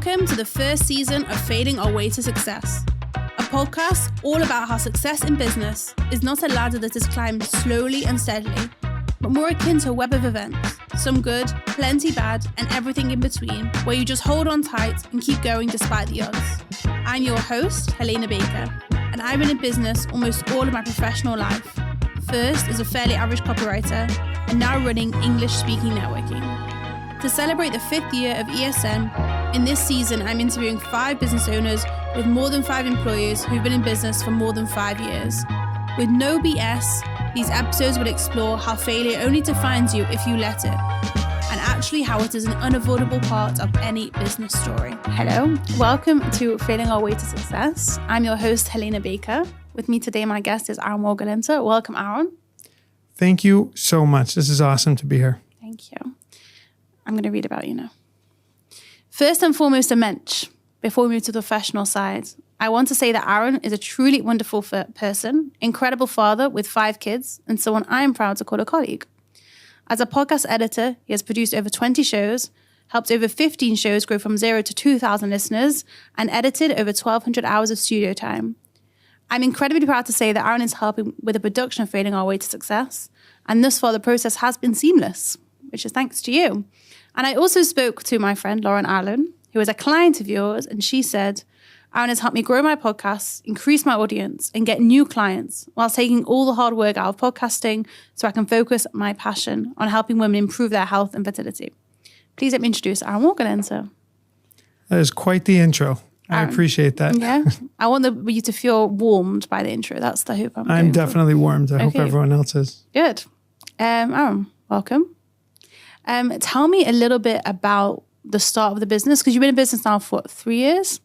Welcome to the first season of Failing Our Way to Success, a podcast all about how success in business is not a ladder that is climbed slowly and steadily, but more akin to a web of events, some good, plenty bad, and everything in between, where you just hold on tight and keep going despite the odds. I'm your host, Helena Baker, and I've been in business almost all of my professional life. First as a fairly average copywriter, and now running English-speaking networking. To celebrate the 5th year of ESN, in this season I'm interviewing 5 business owners with more than 5 employees who've been in business for more than 5 years. With no BS, these episodes will explore how failure only defines you if you let it, and actually how it is an unavoidable part of any business story. Hello, welcome to Failing Our Way to Success. I'm your host, Helena Baker. With me today, my guest is Ahron Wohlgelernter. Welcome, Ahron. Thank you so much. This is awesome to be here. Thank you. I'm going to read about you now. First and foremost, a mensch. Before we move to the professional side, I want to say that Ahron is a truly wonderful person, incredible father with 5 kids, and someone I am proud to call a colleague. As a podcast editor, he has produced over 20 shows, helped over 15 shows grow from 0 to 2,000 listeners, and edited over 1,200 hours of studio time. I'm incredibly proud to say that Ahron is helping with the production of Failing Our Way to Success, and thus far the process has been seamless, which is thanks to you. And I also spoke to my friend Lauren Allen, who is a client of yours, and she said, Ahron has helped me grow my podcasts, increase my audience, and get new clients while taking all the hard work out of podcasting so I can focus my passion on helping women improve their health and fertility. Please let me introduce Ahron Wohlgelernter. That is quite the intro. I appreciate that. Yeah. I want you to feel warmed by the intro. That's the hope I'm definitely warmed. I hope everyone else is. Good. Ahron, welcome. Tell me a little bit about the start of the business, because you've been in business now for 3 years.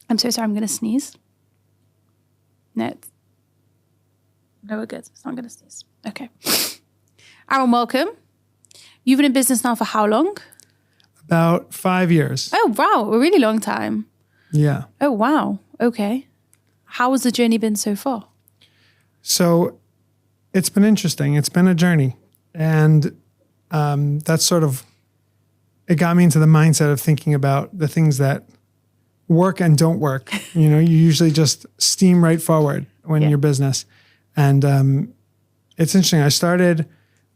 I'm so sorry, I'm going to sneeze. No, we're good. It's not going to sneeze. Okay. Ahron, welcome. You've been in business now for how long? About 5 years. Oh, wow. A really long time. Yeah. Oh, wow. Okay. How has the journey been so far? So it's been interesting. It's been a journey. And that's sort of, it got me into the mindset of thinking about the things that work and don't work. You know, you usually just steam right forward when you're business. And it's interesting. I started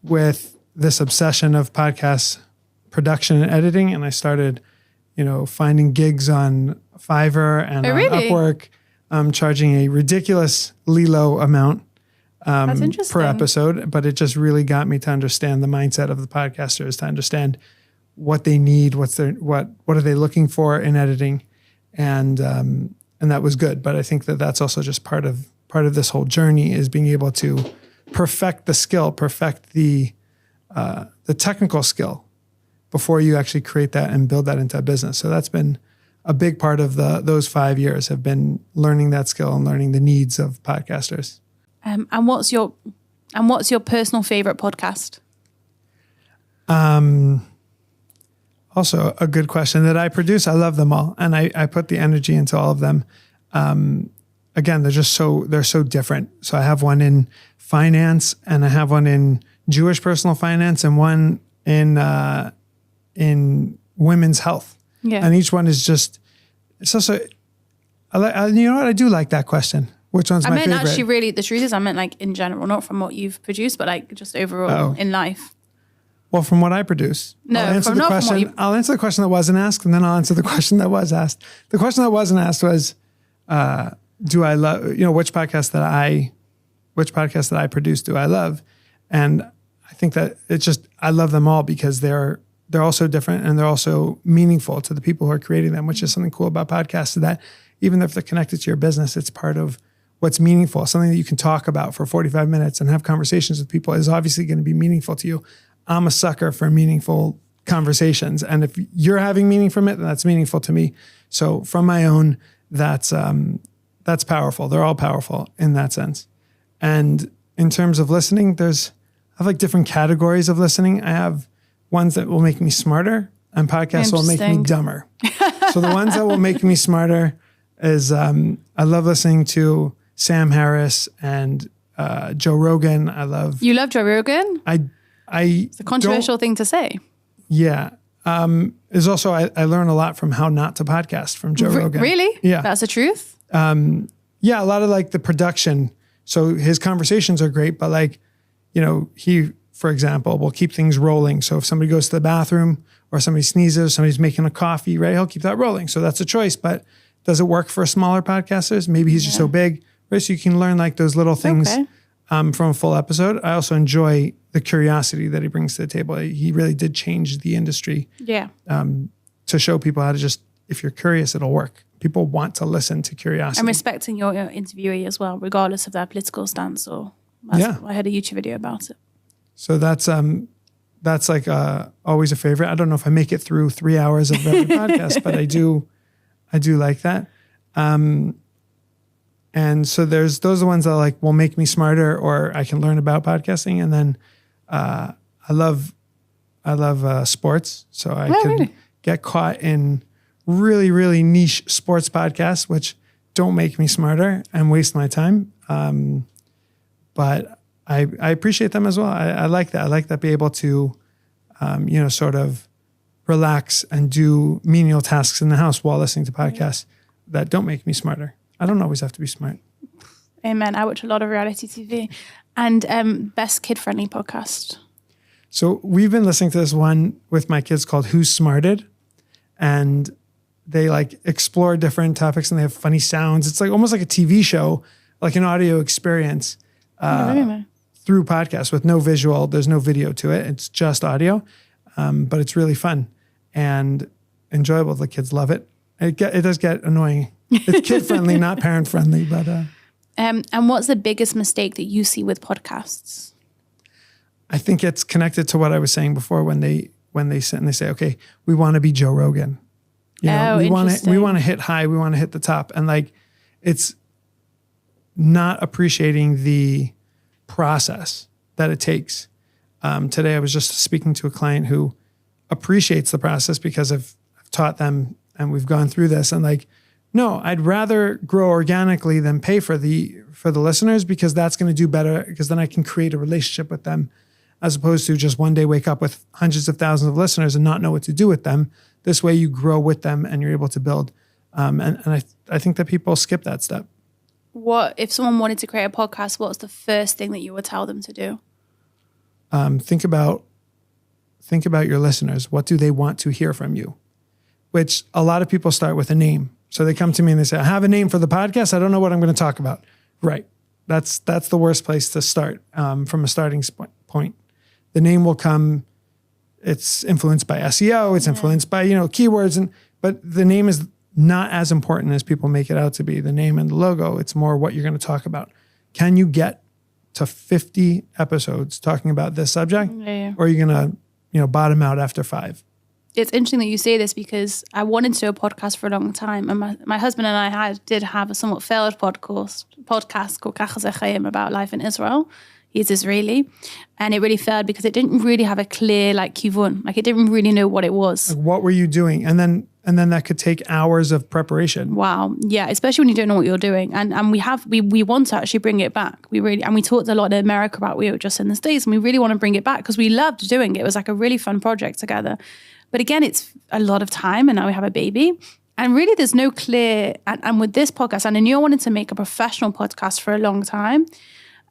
with this obsession of podcast production and editing, and I started, finding gigs on Fiverr and on Upwork, charging a ridiculously low amount per episode. But it just really got me to understand the mindset of the podcasters, to understand what they need, what are they looking for in editing, and that was good. But I think that that's also just part of this whole journey, is being able to perfect the skill, perfect the technical skill before you actually create that and build that into a business. So that's been a big part of those 5 years, have been learning that skill and learning the needs of podcasters. And what's your personal favorite podcast? Also a good question that I produce. I love them all, and I put the energy into all of them. Again, they're so different. So I have one in finance, and I have one in Jewish personal finance, and one in women's health. Yeah. And each one is just, it's also, you know what? I do like that question. Which one's my favorite? Actually, really, the truth is, I meant like in general, not from what you've produced, but like just overall in life. Well, from what I produce. I'll answer the question that wasn't asked, and then I'll answer the question that was asked. The question that wasn't asked was, do I love, which podcast that I produce do I love? And I think that I love them all because they're all so different, and they're also meaningful to the people who are creating them, which is something cool about podcasts, that even if they're connected to your business, it's part of what's meaningful. Something that you can talk about for 45 minutes and have conversations with people is obviously going to be meaningful to you. I'm a sucker for meaningful conversations. And if you're having meaning from it, then that's meaningful to me. So from my own, that's powerful. They're all powerful in that sense. And in terms of listening, I have like different categories of listening. I have ones that will make me smarter, and podcasts will make me dumber. So the ones that will make me smarter is, I love listening to Sam Harris and Joe Rogan. You love Joe Rogan? It's a controversial thing to say. Yeah. is also, I learn a lot from How Not to Podcast from Joe Rogan. Really? Yeah. That's the truth? Yeah, a lot of like the production. So his conversations are great, but like, he, for example, will keep things rolling. So if somebody goes to the bathroom or somebody sneezes, somebody's making a coffee, right? He'll keep that rolling. So that's a choice, but does it work for smaller podcasters? Maybe he's just so big, right? So you can learn like those little things from a full episode. I also enjoy the curiosity that he brings to the table. He really did change the industry to show people how to just, if you're curious, it'll work. People want to listen to curiosity. I'm respecting your interviewee as well, regardless of their political stance or... I had a YouTube video about it. So that's like always a favorite. I don't know if I make it through 3 hours of every podcast, but I do like that. And so those are the ones that like will make me smarter, or I can learn about podcasting. And then I love sports, so I could get caught in really, really niche sports podcasts, which don't make me smarter and waste my time. But I appreciate them as well. I like that. I like that, be able to, sort of relax and do menial tasks in the house while listening to podcasts that don't make me smarter. I don't always have to be smart. Amen. I watch a lot of reality TV. And best kid-friendly podcast. So we've been listening to this one with my kids called Who's Smarted? And they like explore different topics and they have funny sounds. It's like almost like a TV show, like an audio experience. Through podcasts with no visual. There's no video to it. It's just audio, but it's really fun and enjoyable. The kids love it. It does get annoying. It's kid friendly, not parent friendly, but. And what's the biggest mistake that you see with podcasts? I think it's connected to what I was saying before when they sit and they say, okay, we want to be Joe Rogan. We want to hit high. We want to hit the top. And like, it's not appreciating the process that it takes. Today, I was just speaking to a client who appreciates the process because I've taught them and we've gone through this. And like, no, I'd rather grow organically than pay for the listeners, because that's going to do better, because then I can create a relationship with them, as opposed to just one day wake up with hundreds of thousands of listeners and not know what to do with them. This way you grow with them and you're able to build. And I think that people skip that step. What if someone wanted to create a podcast? What's the first thing that you would tell them to do? Think about your listeners. What do they want to hear from you? Which a lot of people start with a name. So they come to me and they say, I have a name for the podcast. I don't know what I'm going to talk about. Right. That's the worst place to start from a starting point. The name will come. It's influenced by SEO. It's influenced by, keywords. But the name is not as important as people make it out to be. The name and the logo, it's more what you're going to talk about. Can you get to 50 episodes talking about this subject? Or are you going to, bottom out after 5? It's interesting that you say this, because I wanted to do a podcast for a long time. And my husband and I did have a somewhat failed podcast called Kach Zechayim about life in Israel. He's Israeli. And it really failed because it didn't really have a clear kivun. It didn't really know what it was. What were you doing? And then that could take hours of preparation. Wow. Yeah, especially when you don't know what you're doing. And we want to actually bring it back. We talked a lot in America about, we were just in the States, and we really want to bring it back because we loved doing it. It was like a really fun project together. But again, it's a lot of time, and now we have a baby. And really there's no clear, and with this podcast, and I knew I wanted to make a professional podcast for a long time.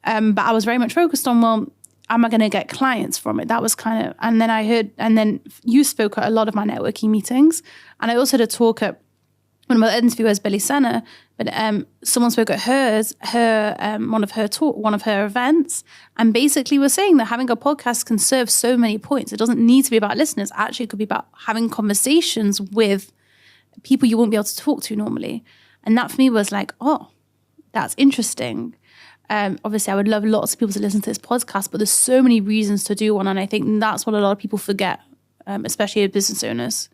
But I was very much focused on, am I going to get clients from it? That was kind of, and then you spoke at a lot of my networking meetings. And I also did a talk at one of my interviewers, Billy Senna, but someone spoke at one of her events, and basically was saying that having a podcast can serve so many points. It doesn't need to be about listeners. Actually, it could be about having conversations with people you won't be able to talk to normally. And that for me was like, oh, that's interesting. Obviously, I would love lots of people to listen to this podcast, but there's so many reasons to do one. And I think that's what a lot of people forget, especially as business owners.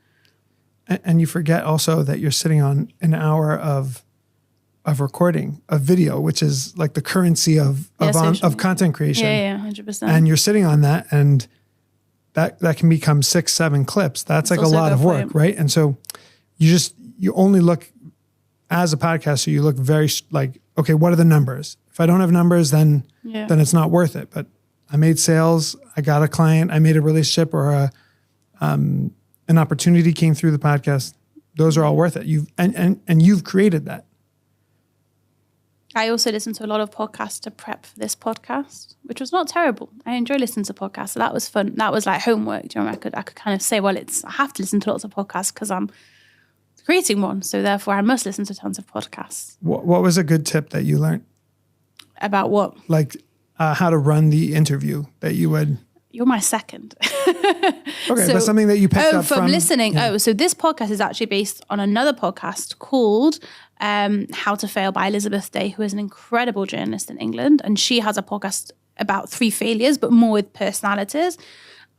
And you forget also that you're sitting on an hour of recording, of video, which is like the currency of content creation. Yeah, 100%. And you're sitting on that, and that can become 6-7 clips. That's like a lot of work, right? And so you only look, as a podcaster, you look very like, okay, what are the numbers? If I don't have numbers, then it's not worth it. But I made sales, I got a client, I made a relationship or an opportunity came through the podcast. Those are all worth it. You've created that. I also listened to a lot of podcasts to prep for this podcast, which was not terrible. I enjoy listening to podcasts. So that was fun. That was like homework. Do you know, I could kind of say, well, I have to listen to lots of podcasts because I'm creating one. So therefore I must listen to tons of podcasts. What was a good tip that you learned? About what? Like how to run the interview that you would... You're my second. Okay, so, that's something that you picked up from listening. Yeah. So this podcast is actually based on another podcast called How to Fail by Elizabeth Day, who is an incredible journalist in England. And she has a podcast about 3 failures, but more with personalities.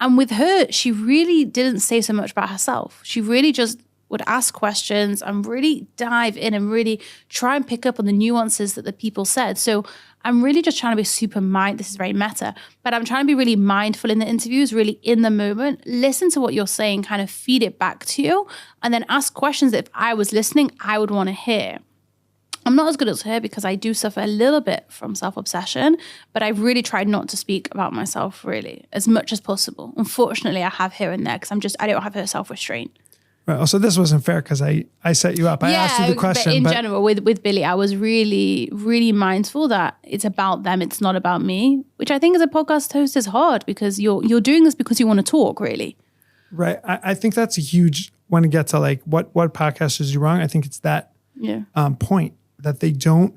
And with her, she really didn't say so much about herself. She really just would ask questions and really dive in and really try and pick up on the nuances that the people said. So I'm really just trying to be this is very meta, but I'm trying to be really mindful in the interviews, really in the moment, listen to what you're saying, kind of feed it back to you, and then ask questions that if I was listening, I would want to hear. I'm not as good as her because I do suffer a little bit from self-obsession, but I've really tried not to speak about myself really as much as possible. Unfortunately, I have here and there because I don't have her self-restraint. Right. So this wasn't fair because I set you up. I asked you the question. But in general, with Billy, I was really, really mindful that it's about them. It's not about me, which I think as a podcast host is hard because you're doing this because you want to talk, really. Right. I think that's a huge, when you get to like what podcasters do wrong, I think it's that point that they don't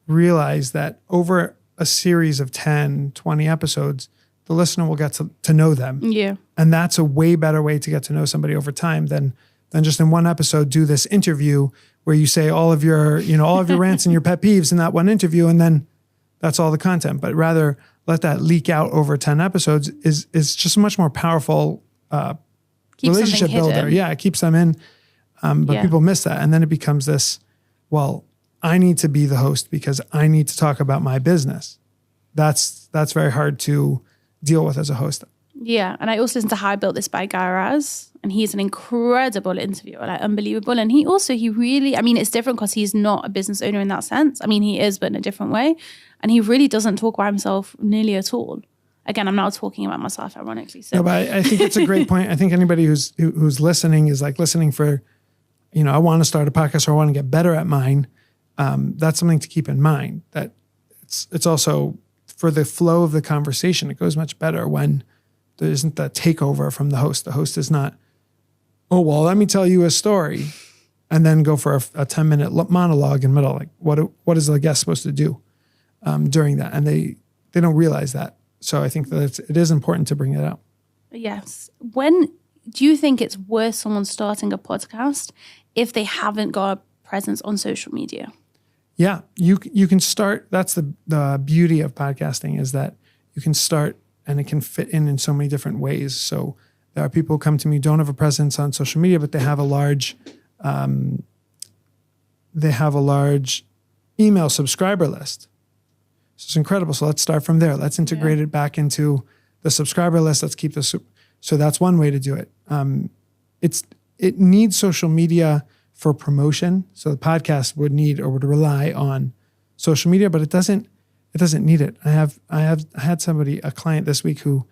realize that over a series of 10, 20 episodes, the listener will get to know them. Yeah. And that's a way better way to get to know somebody over time than just in one episode do this interview where you say all of your rants and your pet peeves in that one interview, and then that's all the content. But rather let that leak out over 10 episodes is just a much more powerful relationship builder. Yeah, it keeps them in. But people miss that. And then it becomes this, well, I need to be the host because I need to talk about my business. That's very hard to deal with as a host. Yeah, and I also listened to How I Built This by Guy Raz, and he's an incredible interviewer, like unbelievable. And he really, I mean, it's different because he's not a business owner in that sense. I mean, he is, but in a different way. And he really doesn't talk about himself nearly at all. Again, I'm not talking about myself, ironically. So. No, but I think it's a great point. I think anybody who's listening is like listening for, I want to start a podcast or I want to get better at mine. That's something to keep in mind. That it's also for the flow of the conversation. It goes much better when there isn't that takeover from the host. The host is not, oh, well, let me tell you a story and then go for a 10-minute monologue in the middle. Like what is the guest supposed to do during that? And they don't realize that. So I think that it is important to bring it out. Yes. When do you think it's worth someone starting a podcast if they haven't got a presence on social media? Yeah, you can start. That's the beauty of podcasting is that you can start and it can fit in so many different ways. So there are people who come to me who don't have a presence on social media, but they have a large email subscriber list. So it's incredible. So let's start from there. Let's integrate it back into the subscriber list. Let's keep this. So that's one way to do it. It needs social media for promotion. So the podcast would rely on social media, but it doesn't need it. I had a client this week who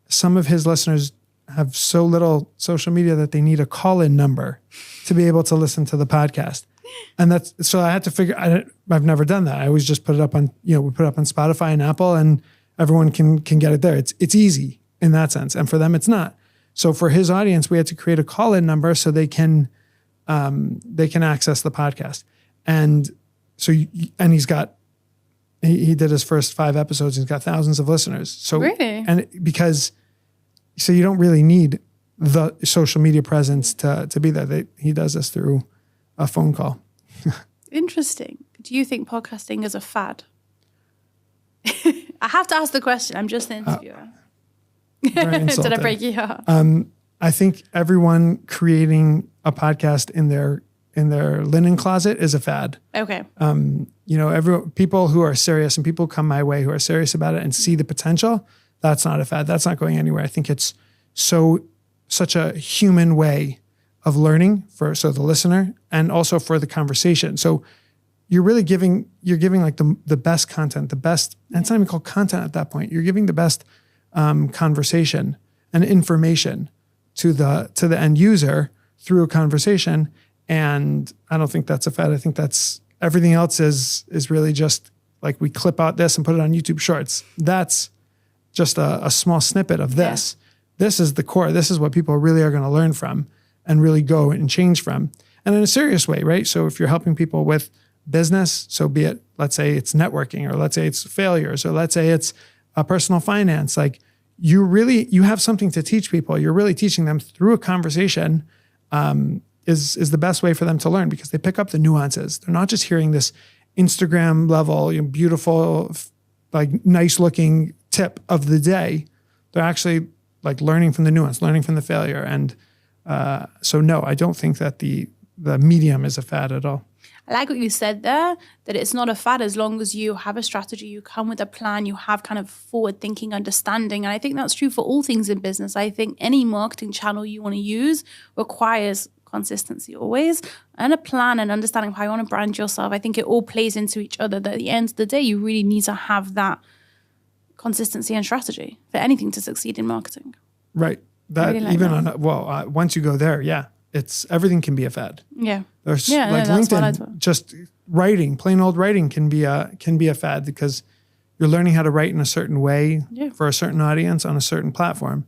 some of his listeners have so little social media that they need a call-in number to be able to listen to the podcast. And so I had to figure, I've never done that. I always just put it up on, we put it up on Spotify and Apple and everyone can get it there. It's easy in that sense. And for them, it's not. So for his audience, we had to create a call-in number so they can access the podcast. And so, he did his first 5 episodes and he's got thousands of listeners. So, really? So you don't really need the social media presence to be there. He does this through a phone call. Interesting. Do you think podcasting is a fad? I have to ask the question. I'm just an interviewer. Did I break your heart? I think everyone creating a podcast in their linen closet is a fad. Okay. People who are serious and people come my way who are serious about it and see the potential, that's not a fad. That's not going anywhere. I think it's such a human way of learning for the listener and also for the conversation. So you're giving like the best content, the best, and it's not even called content at that point. You're giving the best conversation and information to the end user through a conversation. And I don't think that's a fad. I think that's everything else is really just like we clip out this and put it on YouTube Shorts. That's just a small snippet of this. Yeah. This is the core. This is what people really are going to learn from and really go and change from. And in a serious way, right? So if you're helping people with business, so be it, let's say it's networking, or let's say it's failures, or let's say it's personal finance, like you have something to teach people. You're really teaching them through a conversation, is the best way for them to learn, because they pick up the nuances. They're not just hearing this Instagram level, beautiful, like nice looking tip of the day. They're actually like learning from the nuance, learning from the failure. And so no, I don't think that the medium is a fad at all. I like what you said there, that it's not a fad as long as you have a strategy, you come with a plan, you have kind of forward-thinking understanding. And I think that's true for all things in business. I think any marketing channel you want to use requires consistency always, and a plan and understanding of how you want to brand yourself. I think it all plays into each other, that at the end of the day, you really need to have that consistency and strategy for anything to succeed in marketing. Right. That really even that. Once you go there, it's everything can be a fad. Yeah. There's like LinkedIn, just writing, plain old writing can be a fad, because you're learning how to write in a certain way for a certain audience on a certain platform.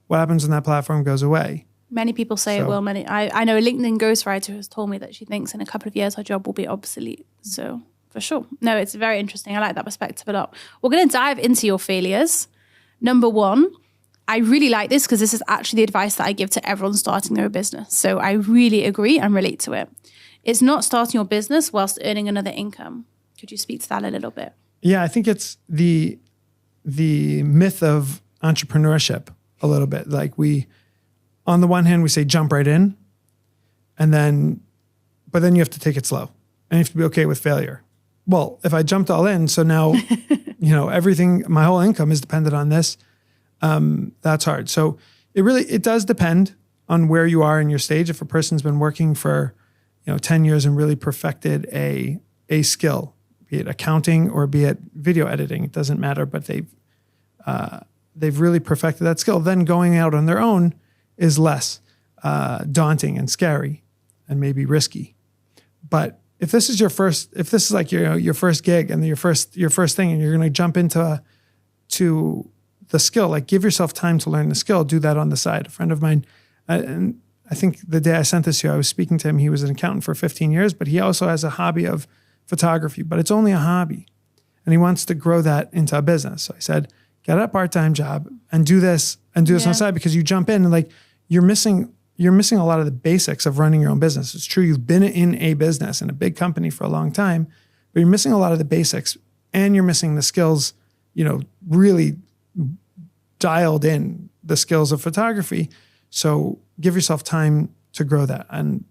What happens when that platform goes away? Many people say it will. I know a LinkedIn ghostwriter has told me that she thinks in a couple of years her job will be obsolete. So for sure. No, it's very interesting. I like that perspective a lot. We're going to dive into your failures. Number one, I really like this because this is actually the advice that I give to everyone starting their business. So I really agree and relate to it. It's not starting your business whilst earning another income. Could you speak to that a little bit? Yeah, I think it's the myth of entrepreneurship a little bit. Like on the one hand, we say jump right in, but then you have to take it slow and you have to be okay with failure. Well, if I jumped all in, so now, everything, my whole income is dependent on this. That's hard. So it does depend on where you are in your stage. If a person's been working for, 10 years and really perfected a skill, be it accounting or be it video editing, it doesn't matter, but they've really perfected that skill. Then going out on their own is less daunting and scary and maybe risky. But if this is like your first gig and your first thing, and you're going to jump into the skill, like give yourself time to learn the skill, do that on the side. A friend of mine, and I think the day I sent this to you, I was speaking to him. He was an accountant for 15 years, but he also has a hobby of photography, but it's only a hobby. And he wants to grow that into a business. So I said, get a part-time job and do this on the side, because you jump in and like you're missing a lot of the basics of running your own business. It's true, you've been in a business in a big company for a long time, but you're missing a lot of the basics, and you're missing the skills, really dialed in the skills of photography. So give yourself time to grow that. And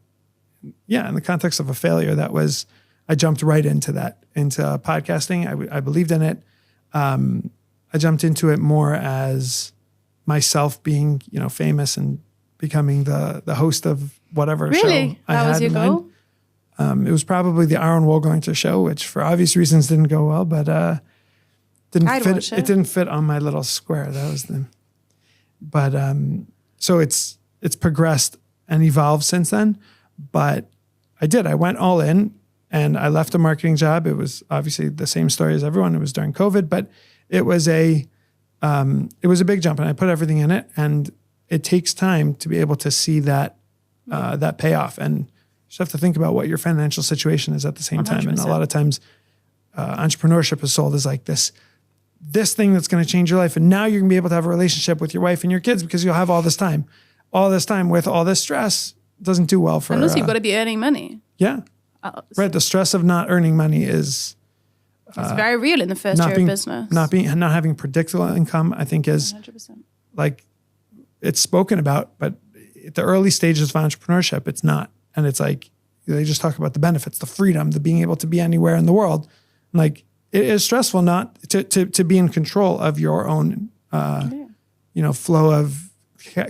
in the context of a failure, I jumped right into podcasting. I believed in it. I jumped into it more as myself being, famous and becoming the host of whatever show I had. That was your goal? It was probably the Ahron Wohlgelernter show, which for obvious reasons didn't go well, but it didn't fit on my little square. So it's progressed and evolved since then. But I went all in, and I left a marketing job. It was obviously the same story as everyone. It was during COVID, but it was a big jump, and I put everything in it, and it takes time to be able to see that payoff. And you just have to think about what your financial situation is at the same 100%. Time. And a lot of times entrepreneurship is sold as like this thing that's going to change your life. And now you're going to be able to have a relationship with your wife and your kids because you'll have all this time with all this stress. Doesn't do well for... Unless you've got to be earning money. Yeah. Right. The stress of not earning money is... it's very real in the first year of business. Not having predictable income, I think, is 100%. Like, it's spoken about, but at the early stages of entrepreneurship, it's not. And it's like, they just talk about the benefits, the freedom, the being able to be anywhere in the world. Like, it is stressful not to be in control of your own, flow of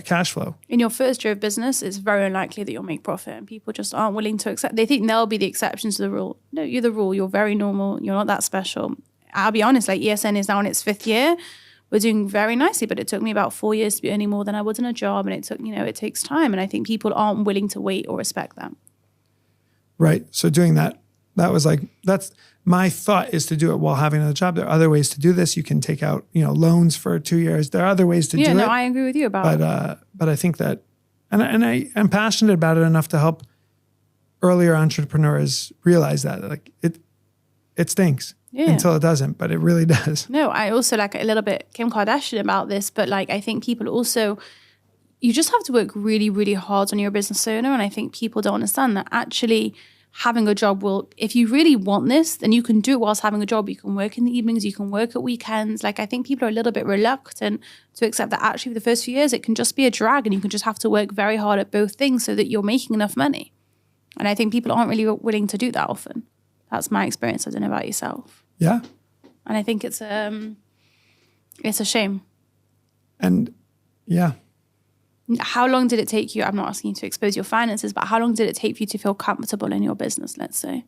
cash flow. In your first year of business, it's very unlikely that you'll make profit, and people just aren't willing to accept. They think they'll be the exceptions to the rule. No, you're the rule. You're very normal. You're not that special. I'll be honest, like ESN is now in its 5th year. were doing very nicely, but it took me about 4 years to be earning more than I would in a job. And it took, it takes time. And I think people aren't willing to wait or respect that. Right. So doing that was like, that's my thought, is to do it while having a job. There are other ways to do this. You can take out, loans for 2 years. There are other ways to do it. Yeah, no, I agree with you about it. But I think that, and I am passionate about it enough to help earlier entrepreneurs realize that, like, it stinks until it doesn't, but it really does. No, I also like a little bit Kim Kardashian about this, but like, I think people also, you just have to work really, really hard on your business owner. And I think people don't understand that actually having a job will, if you really want this, then you can do it whilst having a job. You can work in the evenings, you can work at weekends. Like, I think people are a little bit reluctant to accept that actually for the first few years, it can just be a drag and you can just have to work very hard at both things so that you're making enough money. And I think people aren't really willing to do that often. That's my experience. I don't know about yourself. Yeah. And I think it's a shame. And yeah. How long did it take you? I'm not asking you to expose your finances, but how long did it take for you to feel comfortable in your business, let's say?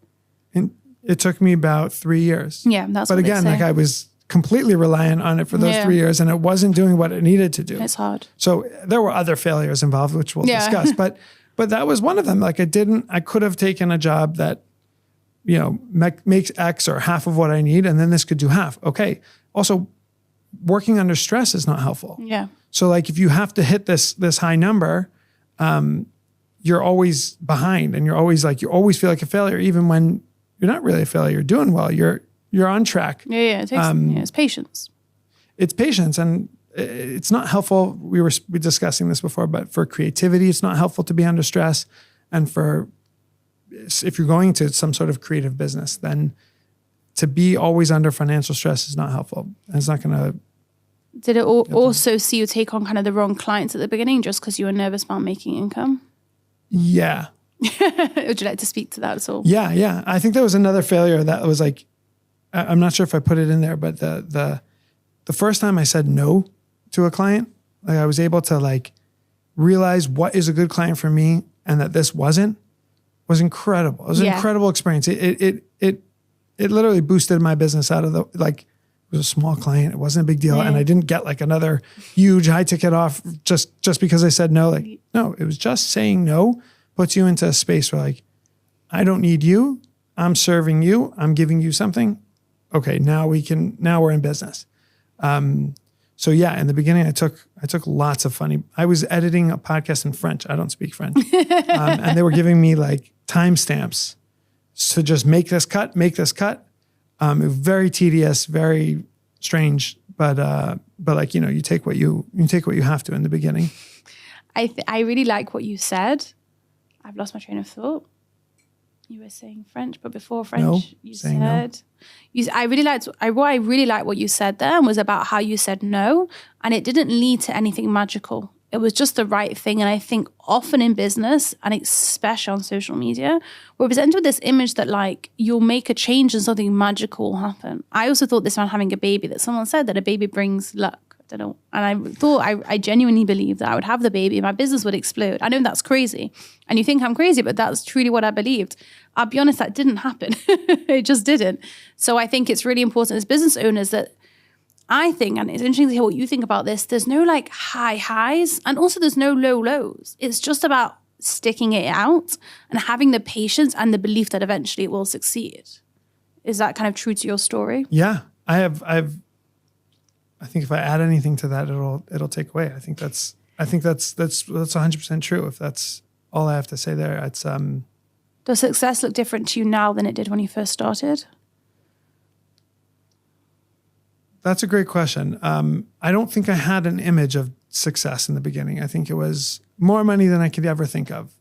And it took me about 3 years. Yeah, that's but what again, they say. like, I was completely reliant on it for those 3 years, and it wasn't doing what it needed to do. It's hard. So there were other failures involved, which we'll discuss. But that was one of them. Like, I could have taken a job that, makes X or half of what I need, and then this could do half. Okay. Also, working under stress is not helpful. Yeah. So like, if you have to hit this high number, you're always behind, and you always feel like a failure, even when you're not really a failure. You're doing well. You're on track. Yeah. It takes it's patience. It's patience, and it's not helpful. We were discussing this before, but for creativity, it's not helpful to be under stress. And if you're going to some sort of creative business, then to be always under financial stress is not helpful. And it's not going to. Did it also see you take on kind of the wrong clients at the beginning just because you were nervous about making income? Yeah. Would you like to speak to that at all? Yeah. I think there was another failure that was like, I'm not sure if I put it in there, but the first time I said no to a client, like, I was able to like realize what is a good client for me, and that this was incredible. It was an incredible experience. It literally boosted my business out of it was a small client. It wasn't a big deal. And I didn't get like another huge high ticket off just because I said no. Like, no, it was just saying no puts you into a space where, like, I don't need you. I'm serving you. I'm giving you something. Okay. Now we're in business. So yeah, in the beginning, I took lots of I was editing a podcast in French. I don't speak French. And they were giving me like timestamps to just make this cut. It was very tedious, very strange, but like, you take what you have to in the beginning. I really like what you said. I've lost my train of thought. You were saying French, but before French, you said no. I really liked what you said there, was about how you said no, and it didn't lead to anything magical. It was just the right thing. And I think often in business, and especially on social media, we're presented with this image that like you'll make a change and something magical will happen. I also thought this around having a baby, that someone said that a baby brings luck. I don't know. And I thought, I genuinely believed that I would have the baby and my business would explode. I know that's crazy. And you think I'm crazy, but that's truly what I believed. I'll be honest, that didn't happen. It just didn't. So I think it's really important as business owners that I think, and it's interesting to hear what you think about this, there's no like high highs and also there's no low lows. It's just about sticking it out and having the patience and the belief that eventually it will succeed. Is that kind of true to your story? Yeah, I think if I add anything to that, it'll take away. I think that's 100% true. If that's all I have to say there, it's Does success look different to you now than it did when you first started? That's a great question. I don't think I had an image of success in the beginning. I think it was more money than I could ever think of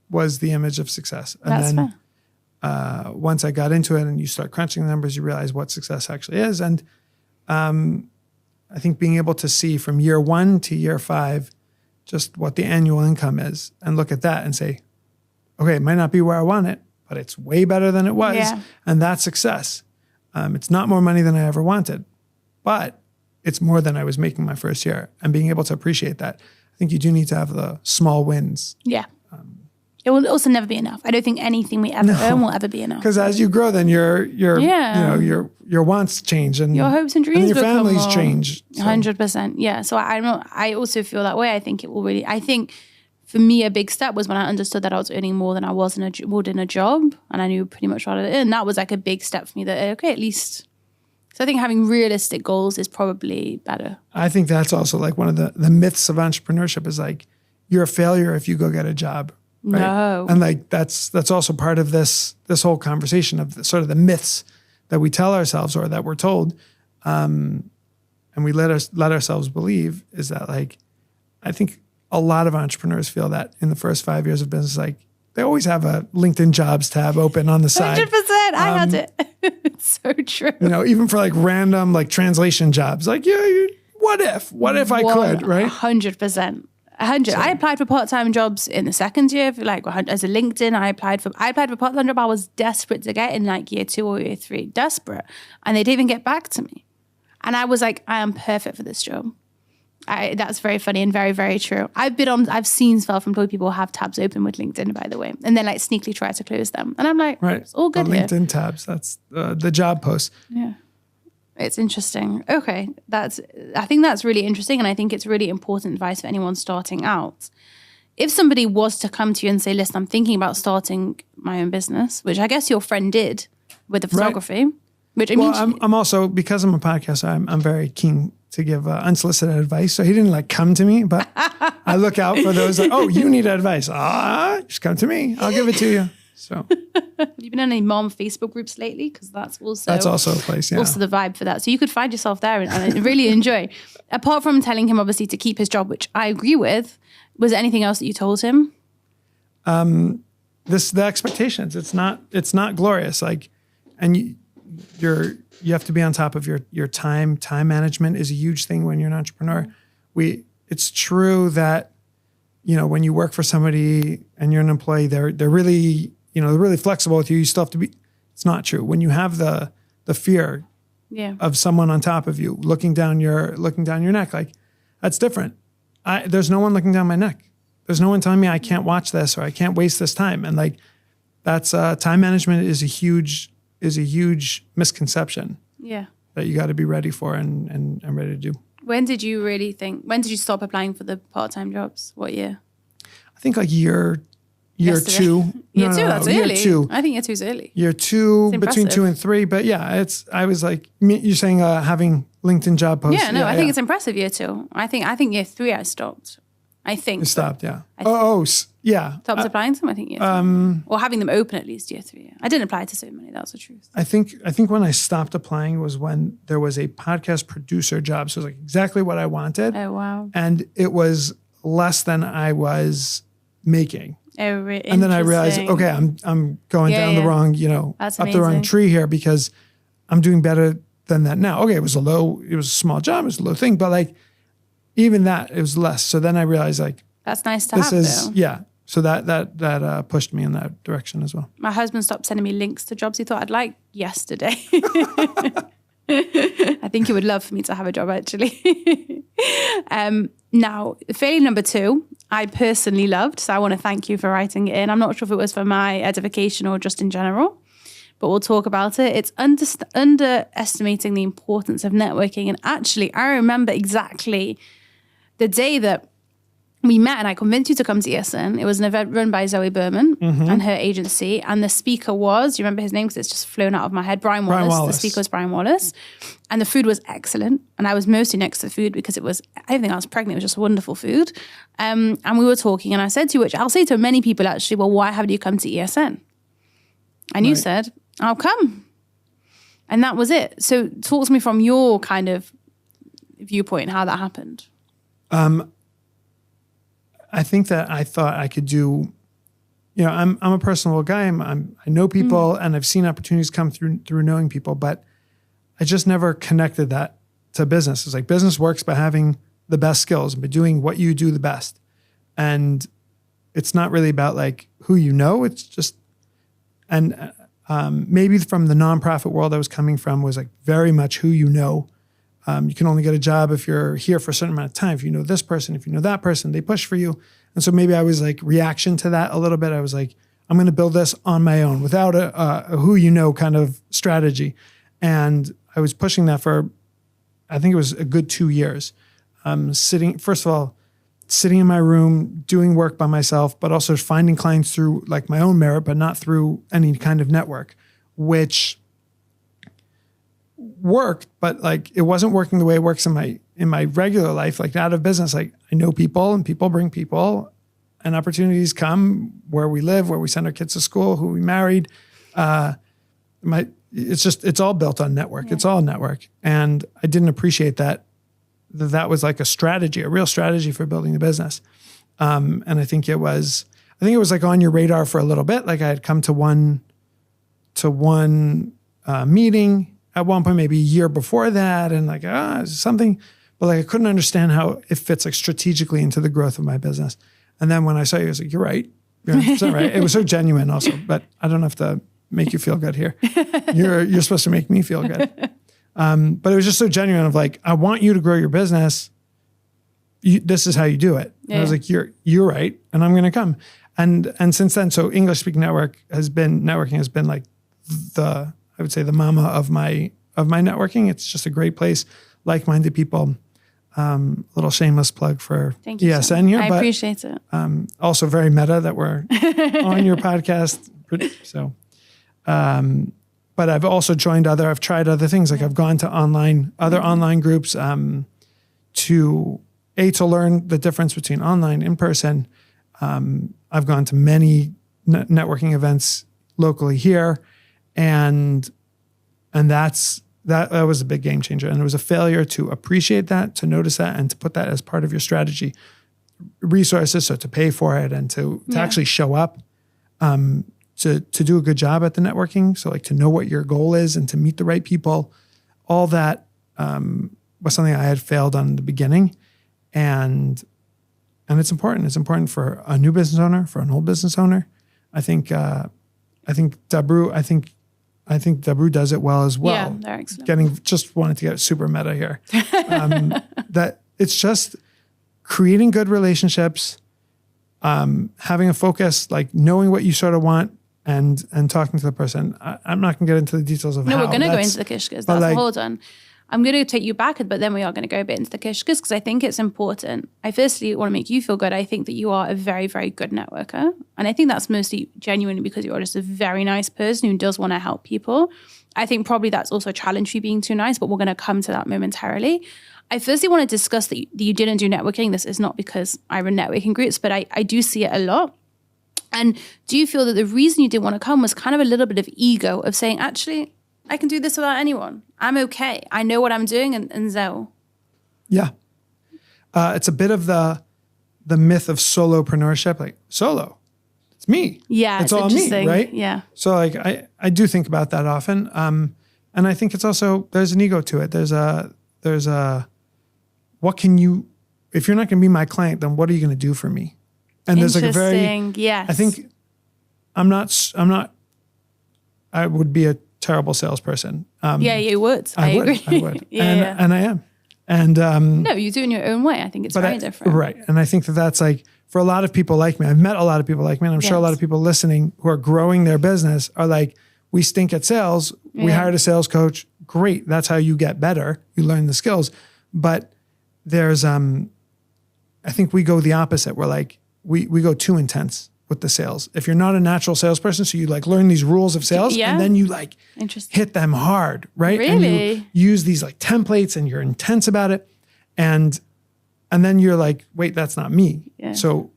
was the image of success. And That's then fair. Once I got into it and you start crunching the numbers, you realize what success actually is. And I think being able to see from year 1 to year 5 just what the annual income is and look at that and say, okay, it might not be where I want it, but it's way better than it was. Yeah. And that's success. It's not more money than I ever wanted, but it's more than I was making my first year. And being able to appreciate that. I think you do need to have the small wins. Yeah. It will also never be enough. I don't think anything we ever earn will ever be enough. Because as you grow, then your your wants change and your hopes and dreams and your become families more, change. 100%. Yeah. So I also feel that way. I think it will really. I think for me a big step was when I understood that I was earning more than I was would in a job, and I knew pretty much what I'd earn. That was like a big step for me. That okay, at least. So I think having realistic goals is probably better. I think that's also like one of the myths of entrepreneurship is like you're a failure if you go get a job. Right? No. And like that's also part of this whole conversation of sort of the myths that we tell ourselves or that we're told, and we let ourselves believe is that like I think a lot of entrepreneurs feel that in the first 5 years of business, like they always have a LinkedIn jobs tab open on the side. 100%. I had it. It's so true. Even for like random like translation jobs, like what if I could, right? 100%. 100. I applied for part-time jobs in the second year, like as a LinkedIn. I applied for part-time job. I was desperate to get in like year 2 or year 3, desperate, and they didn't even get back to me. And I was like, I am perfect for this job. That's very funny and very, very true. I've seen self-employed people have tabs open with LinkedIn, by the way, and then like sneakily try to close them. And I'm like, right, it's all good the here. LinkedIn tabs. That's the job post. Yeah. It's interesting. Okay. I think that's really interesting. And I think it's really important advice for anyone starting out. If somebody was to come to you and say, listen, I'm thinking about starting my own business, which I guess your friend did with the photography, which I mean, I'm also, because I'm a podcaster, I'm very keen to give unsolicited advice. So he didn't like come to me, but I look out for those like, oh, you need advice. Just come to me. I'll give it to you. So, have you been in any mom Facebook groups lately? Because that's also a place. Yeah. Also the vibe for that. So you could find yourself there and really enjoy. Apart from telling him obviously to keep his job, which I agree with, was there anything else that you told him? The expectations. It's not glorious. Like, and you have to be on top of your time. Time management is a huge thing when you're an entrepreneur. It's true that when you work for somebody and you're an employee, they're really they're really flexible with you. You still have to be. It's not true when you have the fear of someone on top of you looking down your neck. Like that's different. There's no one looking down my neck. There's no one telling me I can't watch this or I can't waste this time. And like that's time management is a huge misconception. Yeah, that you got to be ready for and ready to do. When did you stop applying for the part-time jobs? What year? I think like year two. Year two, that's early. Year two. I think year 2 is early. Year 2, between 2 and 3. But yeah, I was like, you're saying having LinkedIn job posts. Yeah, no, I think it's impressive year 2. I think year 3 I stopped. I think. You stopped, yeah. Yeah. Stopped applying to them, I think year 3. Or having them open at least year 3. I didn't apply to so many, that's the truth. I think when I stopped applying was when there was a podcast producer job. So it was like exactly what I wanted. Oh, wow. And it was less than I was making. Oh, really? And then I realized, okay, I'm going down the wrong, up the wrong tree here because I'm doing better than that now. Okay, it was a small job, it was a low thing, but like even that, it was less. So then I realized like that's nice to have though. Yeah. So that pushed me in that direction as well. My husband stopped sending me links to jobs he thought I'd like yesterday. I think he would love for me to have a job actually. Now, failure number 2, I personally loved. So I want to thank you for writing it in. I'm not sure if it was for my edification or just in general, but we'll talk about it. It's underestimating the importance of networking. And actually, I remember exactly the day that we met and I convinced you to come to ESN. It was an event run by Zoe Berman and her agency. And the speaker was, you remember his name because it's just flown out of my head, Brian Wallace. The speaker was Brian Wallace. And the food was excellent. And I was mostly next to the food because I think I was pregnant. It was just wonderful food. And we were talking and I said to you, which I'll say to many people actually, well, why haven't you come to ESN? And you said, I'll come. And that was it. So talk to me from your kind of viewpoint, how that happened. I think that I thought I could do, I'm a personable guy. I know people and I've seen opportunities come through knowing people, but I just never connected that to business. It's like business works by having the best skills, by doing what you do the best. And it's not really about like who you know. It's just, maybe from the nonprofit world I was coming from was like very much who you know. You can only get a job if you're here for a certain amount of time. If you know this person, if you know that person, they push for you. And so maybe I was like reaction to that a little bit. I was like, I'm going to build this on my own without a who you know kind of strategy. And I was pushing that for, I think it was a good 2 years. First of all, sitting in my room, doing work by myself, but also finding clients through like my own merit, but not through any kind of network, which worked, but like it wasn't working the way it works in my regular life, like out of business. Like I know people and people bring people and opportunities come where we live, where we send our kids to school, who we married. It's all built on network. Yeah. It's all network. And I didn't appreciate that was like a strategy, a real strategy for building the business. And I think it was like on your radar for a little bit. Like I had come to one meeting at one point, maybe a year before that. And like, something, but like, I couldn't understand how it fits like strategically into the growth of my business. And then when I saw you, I was like, you're right. You're 100% right. It was so genuine also, but I don't have to make you feel good here. You're supposed to make me feel good. But it was just so genuine of like, I want you to grow your business. This is how you do it. Yeah. And I was like, you're right. And I'm going to come. And since then, so English speaking networking has been like I would say the mama of my networking. It's just a great place, like-minded people. Little shameless plug for ESN here. I appreciate it. Also very meta that we're on your podcast. So, but I've also I've tried other things. Like I've gone to other online groups to learn the difference between online, in person. I've gone to many networking events locally here, and that was a big game changer. And it was a failure to appreciate that, to notice that, and to put that as part of your strategy. Resources, so to pay for it and to actually show up, to do a good job at the networking. So like to know what your goal is and to meet the right people. All that was something I had failed on in the beginning. And it's important. It's important for a new business owner, for an old business owner. I think Dabru does it well as well. Yeah, they're excellent. Just wanted to get super meta here. That it's just creating good relationships, having a focus, like knowing what you sort of want and talking to the person. I'm not going to get into the details of how. No, we're going to go into the kishkas. That's like, hold on. I'm going to take you back, but then we are going to go a bit into the kishkas because I think it's important. I firstly want to make you feel good. I think that you are a very, very good networker. And I think that's mostly genuinely because you're just a very nice person who does want to help people. I think probably that's also a challenge for you being too nice, but we're going to come to that momentarily. I firstly want to discuss that you didn't do networking. This is not because I run networking groups, but I do see it a lot. And do you feel that the reason you didn't want to come was kind of a little bit of ego of saying, actually, I can do this without anyone. I'm okay. I know what I'm doing and so. Yeah. It's a bit of the myth of solopreneurship, like solo. It's me. Yeah. It's all me, right? Yeah. So like I do think about that often. And I think it's also, there's an ego to it. There's a what can you, if you're not going to be my client, then what are you going to do for me? And there's like a very, yes. I think I would be a terrible salesperson. Yeah, you would. I agree. I would. And I am. And no, you do in your own way. I think it's very different. Right. And I think that's like, for a lot of people like me, I've met a lot of people like me, and I'm sure a lot of people listening who are growing their business are like, we stink at sales. We hired a sales coach. Great. That's how you get better. You learn the skills. But there's, I think we go the opposite. We're like, we go too intense with the sales. If you're not a natural salesperson, so you like learn these rules of sales and then you like hit them hard, right? Really? And you use these like templates and you're intense about it. And then you're like, wait, that's not me. Yeah. So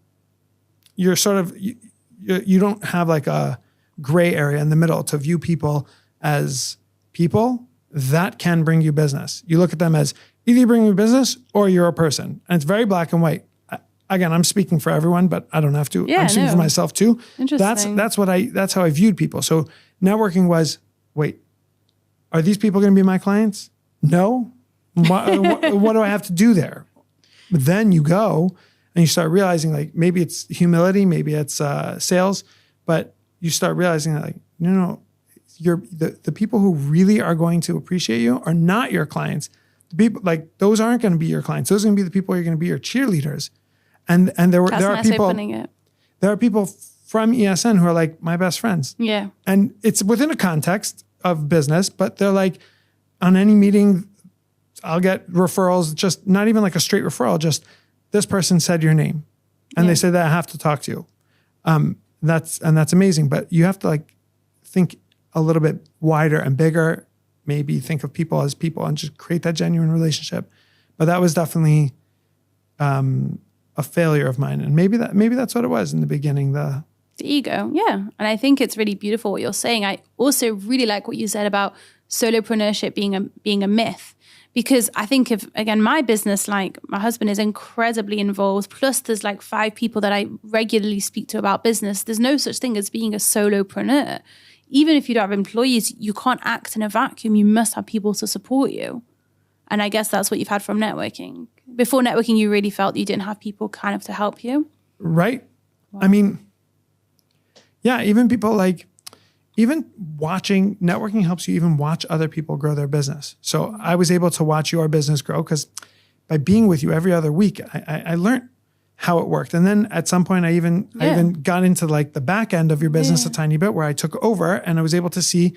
you're sort of, you don't have like a gray area in the middle to view people as people that can bring you business. You look at them as either you bring you business or you're a person. And it's very black and white. Again, I'm speaking for everyone, but I don't have to. I'm speaking for myself too. Interesting. That's how I viewed people. So networking was, wait, are these people going to be my clients? No. What do I have to do there? But then you go and you start realizing like maybe it's humility, maybe it's sales, but you start realizing that like, no, you're the people who really are going to appreciate you are not your clients. The people like those aren't going to be your clients. Those are going to be the people who are going to be your cheerleaders. And there are people from ESN who are like my best friends. Yeah. And it's within a context of business, but they're like, on any meeting, I'll get referrals, just not even like a straight referral, just this person said your name. And they say that I have to talk to you. That's amazing. But you have to like think a little bit wider and bigger, maybe think of people as people and just create that genuine relationship. But that was definitely a failure of mine. And maybe that's what it was in the beginning, the ego. Yeah. And I think it's really beautiful what you're saying. I also really like what you said about solopreneurship being a myth, because I think if, again, my business, like my husband is incredibly involved. Plus there's like 5 people that I regularly speak to about business. There's no such thing as being a solopreneur. Even if you don't have employees, you can't act in a vacuum. You must have people to support you. And I guess that's what you've had from networking. Before networking, you really felt you didn't have people kind of to help you. Right. Wow. I mean, yeah, even people like, even watching, networking helps you even watch other people grow their business. So I was able to watch your business grow because by being with you every other week, I learned how it worked. And then at some point I even got into like the back end of your business a tiny bit, where I took over and I was able to see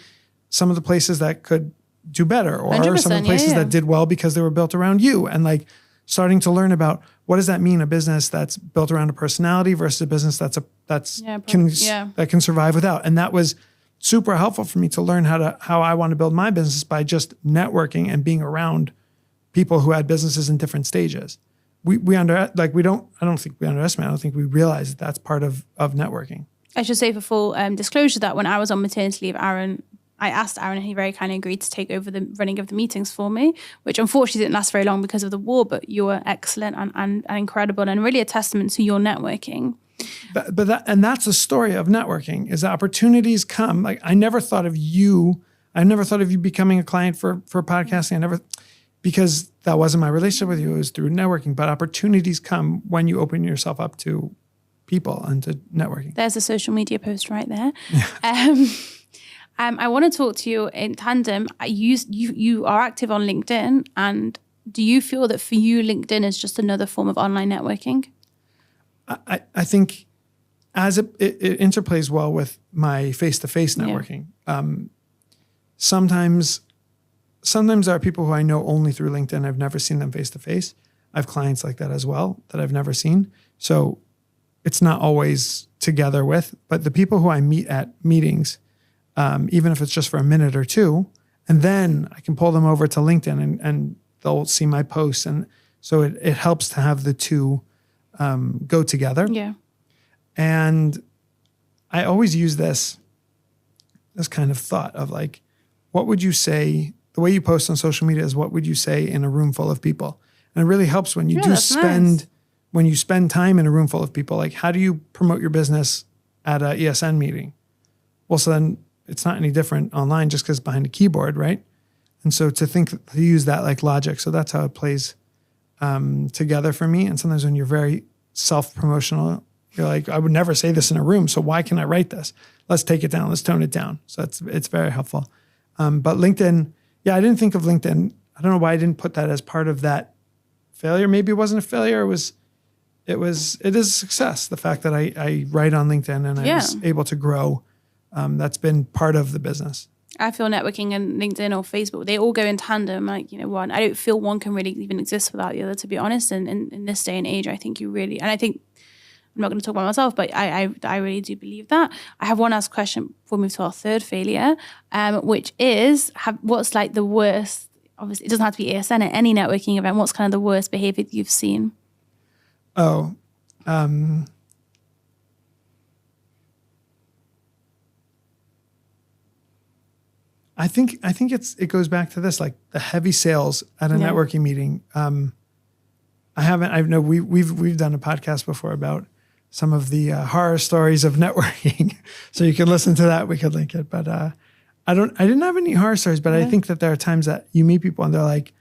some of the places that could do better, or some of the places that did well because they were built around you, and like starting to learn about what does that mean, a business that's built around a personality versus a business that can survive without. And that was super helpful for me to learn how I want to build my business by just networking and being around people who had businesses in different stages. I don't think we underestimate. I don't think we realize that that's part of networking. I should say for full disclosure that when I was on maternity leave, I asked Ahron, and he very kindly agreed to take over the running of the meetings for me, which unfortunately didn't last very long because of the war, but you were excellent and incredible, and really a testament to your networking. But that's the story of networking, is opportunities come. Like I never thought of you becoming a client for podcasting. Because that wasn't my relationship with you. It was through networking. But opportunities come when you open yourself up to people and to networking. There's a social media post right there. Yeah. I want to talk to you in tandem. You are active on LinkedIn, and do you feel that for you, LinkedIn is just another form of online networking? I think as it interplays well with my face-to-face networking. Sometimes there are people who I know only through LinkedIn. I've never seen them face-to-face. I have clients like that as well that I've never seen. So it's not always together with, but the people who I meet at meetings, even if it's just for a minute or two, and then I can pull them over to LinkedIn and they'll see my posts. And so it helps to have the two go together. Yeah. And I always use this kind of thought of like, what would you say? The way you post on social media is what would you say in a room full of people? And it really helps when you when you spend time in a room full of people. Like, how do you promote your business at a ESN meeting? Well, so then it's not any different online just because behind a keyboard, right? And so to use that like logic. So that's how it plays together for me. And sometimes when you're very self-promotional, you're like, I would never say this in a room, so why can I write this? Let's take it down. Let's tone it down. So it's very helpful. But LinkedIn, I didn't think of LinkedIn. I don't know why I didn't put that as part of that failure. Maybe it wasn't a failure. It is a success. The fact that I write on LinkedIn and I was able to grow, that's been part of the business. I feel networking and LinkedIn or Facebook, they all go in tandem. Like, I don't feel one can really even exist without the other, to be honest. And in this day and age, I think and I think, I'm not going to talk about myself, but I really do believe that. I have one last question before we move to our third failure, which is, what's like the worst, obviously it doesn't have to be ESN, at any networking event, what's kind of the worst behavior that you've seen? I think it goes back to this, like the heavy sales at a networking meeting. I know we've done a podcast before about some of the horror stories of networking. So you can listen to that. We could link it, but I didn't have any horror stories, but I think that there are times that you meet people and they're like,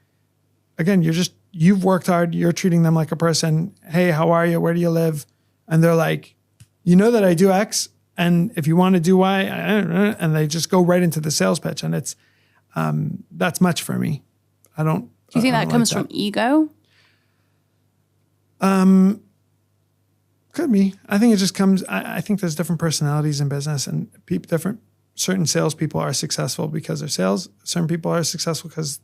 again, you've worked hard. You're treating them like a person. Hey, how are you? Where do you live? And they're like, you know that I do X, and if you want to do Y, and they just go right into the sales pitch. And it's, that's much for me. Do you think that comes from ego? Could be. I think it just comes. I think there's different personalities in business, and certain salespeople are successful because they're sales. Certain people are successful because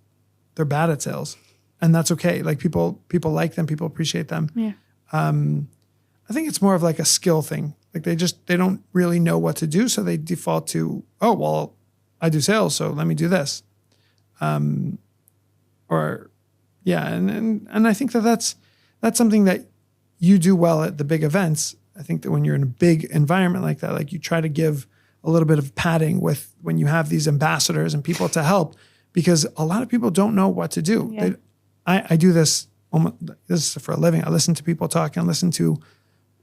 they're bad at sales, and that's okay. Like people like them, people appreciate them. Yeah. I think it's more of like a skill thing. Like they don't really know what to do, so they default to, oh well, I do sales, so let me do this. And I think that's something that you do well at the big events. I think that when you're in a big environment like that, like you try to give a little bit of padding with when you have these ambassadors and people to help, because a lot of people don't know what to do. Yeah. I do this this is for a living. I listen to people talk and listen to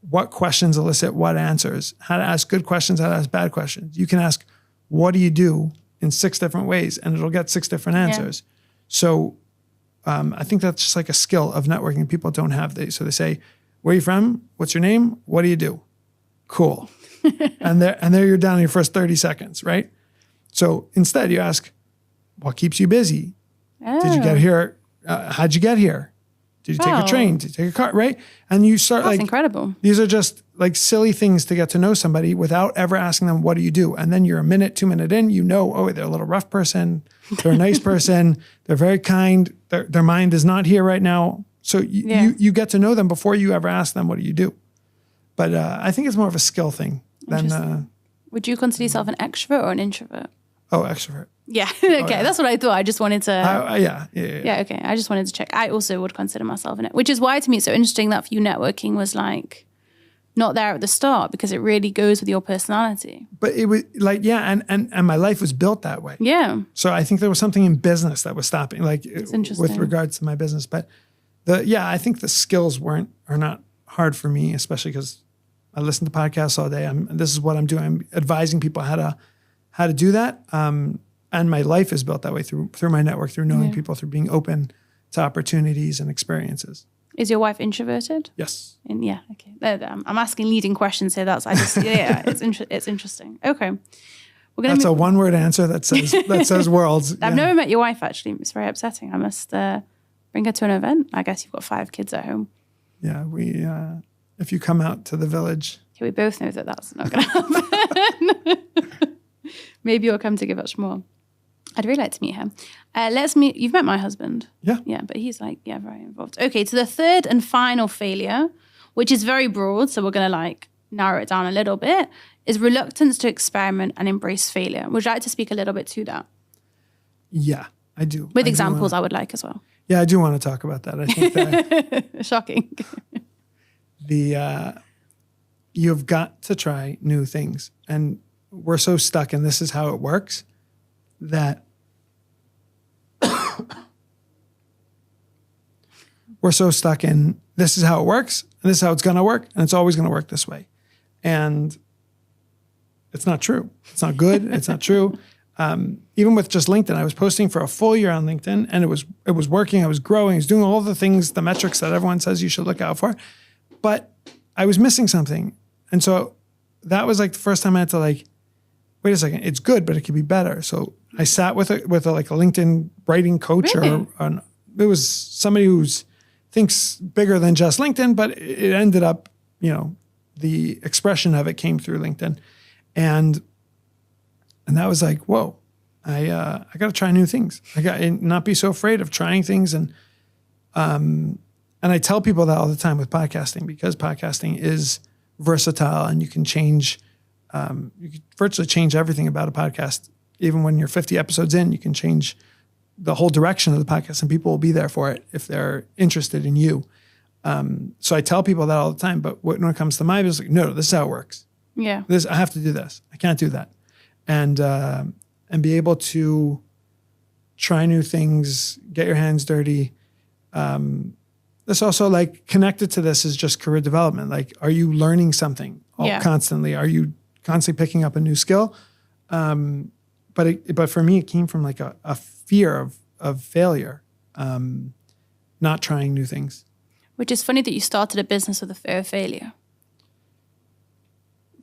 what questions elicit what answers, how to ask good questions, how to ask bad questions. You can ask, what do you do, in 6 different ways, and it'll get 6 different answers. Yeah. So I think that's just like a skill of networking. People don't have these. So they say, where are you from? What's your name? What do you do? Cool. and there you're down in your first 30 seconds, right? So instead you ask, what keeps you busy? Oh. Did you get here? How'd you get here? Did you take a train? Did you take a car? Right? And you start That's incredible. These are just like silly things to get to know somebody without ever asking them, what do you do? And then you're a minute, 2 minutes in, oh, they're a little rough person. They're a nice person. They're very kind. Their mind is not here right now. So you get to know them before you ever ask them, what do you do? But I think it's more of a skill thing than. Would you consider yourself an extrovert or an introvert? Oh, extrovert. Yeah. Okay. Yeah. That's what I thought. I just wanted to. Yeah. Okay. I just wanted to check. I also would consider myself in it, which is why to me it's so interesting that for you networking was like not there at the start, because it really goes with your personality. But it was like, and my life was built that way. Yeah. So I think there was something in business that was stopping, like with regards to my business. But I think the skills are not hard for me, especially because I listen to podcasts all day. This is what I'm doing. I'm advising people how to do that. And my life is built that way through my network, through knowing people, through being open to opportunities and experiences. Is your wife introverted? Yes. Okay. I'm asking leading questions here. It's interesting. Okay. That's a one-word answer that says worlds. I've never met your wife, actually. It's very upsetting. I must bring her to an event. I guess you've got 5 kids at home. Yeah, if you come out to the village. Okay, we both know that that's not going to happen. Maybe you'll come to give us more. I'd really like to meet her. You've met my husband. Yeah. Yeah, but he's very involved. Okay, so the third and final failure, which is very broad, so we're going to narrow it down a little bit, is reluctance to experiment and embrace failure. Would you like to speak a little bit to that? Yeah, I do. With examples, I would like as well. Yeah, I do want to talk about that. I think that shocking. You've got to try new things. And we're so stuck in this is how it works that we're so stuck in this is how it works and this is how it's going to work and it's always going to work this way. And it's not true. It's not good. It's not true. Even with just LinkedIn, I was posting for a full year on LinkedIn and it was working. I was growing. I was doing all the things, the metrics that everyone says you should look out for, but I was missing something. And so that was the first time I had to wait a second, it's good, but it could be better. So I sat with a LinkedIn writing coach. Really? It was somebody who thinks bigger than just LinkedIn, but it ended up, the expression of it came through LinkedIn. And that was whoa, I got to try new things. I got to not be so afraid of trying things. And I tell people that all the time with podcasting, because podcasting is versatile and you can change, you can virtually change everything about a podcast. Even when you're 50 episodes in, you can change the whole direction of the podcast and people will be there for it if they're interested in you. So I tell people that all the time, but when it comes to my business, no, this is how it works. Yeah. I have to do this. I can't do that. And be able to try new things, get your hands dirty. That's also connected to this is just career development. Are you learning something constantly? Are you constantly picking up a new skill? But for me, it came from a fear of failure, not trying new things. Which is funny that you started a business with a fear of failure.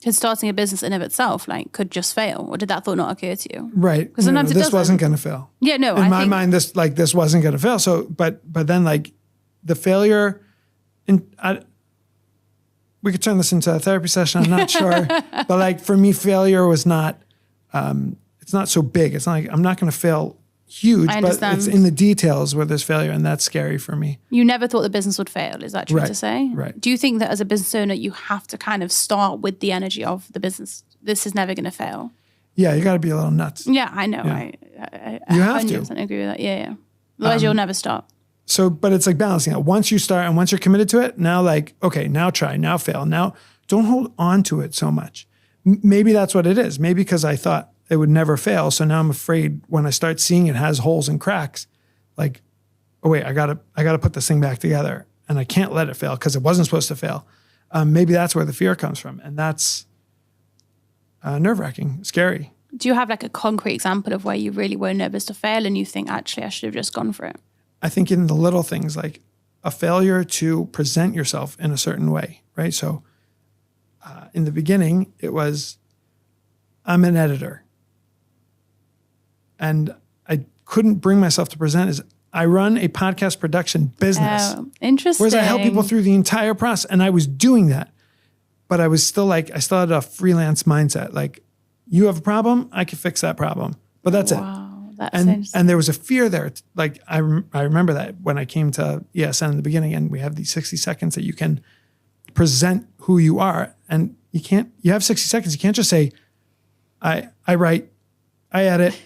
Because starting a business in of itself, like, could just fail, or did that thought not occur to you? Right. Because sometimes this wasn't going to fail. Yeah, no. In my mind, this wasn't going to fail. So, but then like the failure, we could turn this into a therapy session. I'm not sure, but like for me, failure was not. It's not so big. It's not like I'm not going to fail huge, but it's in the details where there's failure, and that's scary for me. You never thought the business would fail. Is that true to say? Right. Do you think that as a business owner, you have to kind of start with the energy of the business? This is never going to fail. Yeah, you got to be a little nuts. Yeah, I know. Yeah. I you have to. agree with that. Yeah. Otherwise, you'll never start. So, but it's like balancing it. Once you start and once you're committed to it, now like, okay, now try, now fail. Now don't hold on to it so much. Maybe that's what it is. Maybe because I thought it would never fail. So now I'm afraid when I start seeing it has holes and cracks, like, oh wait, I gotta put this thing back together, and I can't let it fail because it wasn't supposed to fail. Maybe that's where the fear comes from, and that's nerve-wracking, scary. Do you have like a concrete example of where you really were nervous to fail and you think, actually, I should have just gone for it? I think in the little things, like a failure to present yourself in a certain way, right? So in the beginning, it was, I'm an editor. And I couldn't bring myself to present as I run a podcast production business. Oh, interesting. Whereas I help people through the entire process, and I was doing that. But I was still like, I still had a freelance mindset. Like, you have a problem, I can fix that problem. But that's it. And there was a fear there. Like I remember that when I came to ESN in the beginning, and we have these 60 seconds that you can present who you are, and you have 60 seconds. You can't just say, I write, I edit,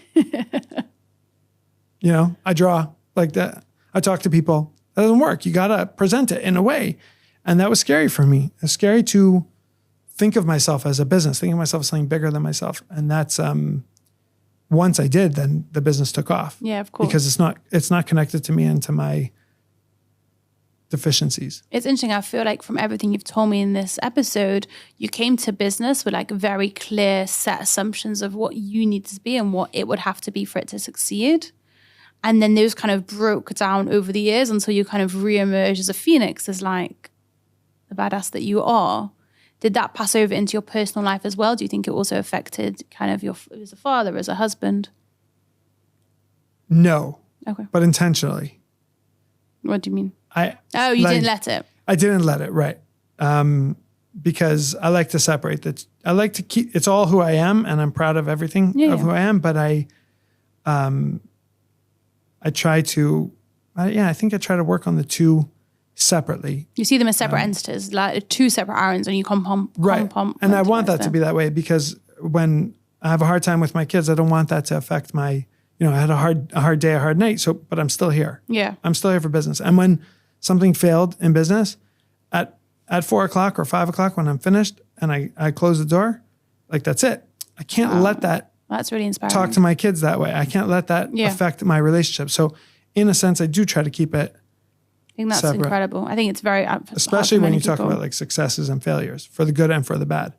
I draw like that. I talk to people. That doesn't work. You got to present it in a way. And that was scary for me. It's scary to think of myself as a business, think of myself as something bigger than myself. And that's, once I did, then the business took off. Yeah, of course. Because it's not connected to me and to my deficiencies. It's interesting. I feel like from everything you've told me in this episode, you came to business with like very clear set assumptions of what you need to be and what it would have to be for it to succeed. And then those kind of broke down over the years until you kind of reemerge as a phoenix, as like the badass that you are. Did that pass over into your personal life as well? Do you think it also affected kind of as a father, as a husband? No. Okay. But intentionally. What do you mean? You didn't let it. I didn't let it, right. Because I like to separate that. I like to keep, it's all who I am, and I'm proud of everything who I am, but I try to, I think I try to work on the two separately. You see them as separate entities, like two separate Ahrons, and you right. And I want that to be that way, because when I have a hard time with my kids, I don't want that to affect my, I had a hard day, a hard night. So, but I'm still here. Yeah. I'm still here for business. And when something failed in business at 4:00 or 5:00, when I'm finished and I close the door, like that's it. I can't let that. That's really inspiring. Talk to my kids that way. I can't let that affect my relationship. So in a sense, I do try to keep it. I think that's separate. Incredible. I think it's very, especially when you talk about like successes and failures, for the good and for the bad.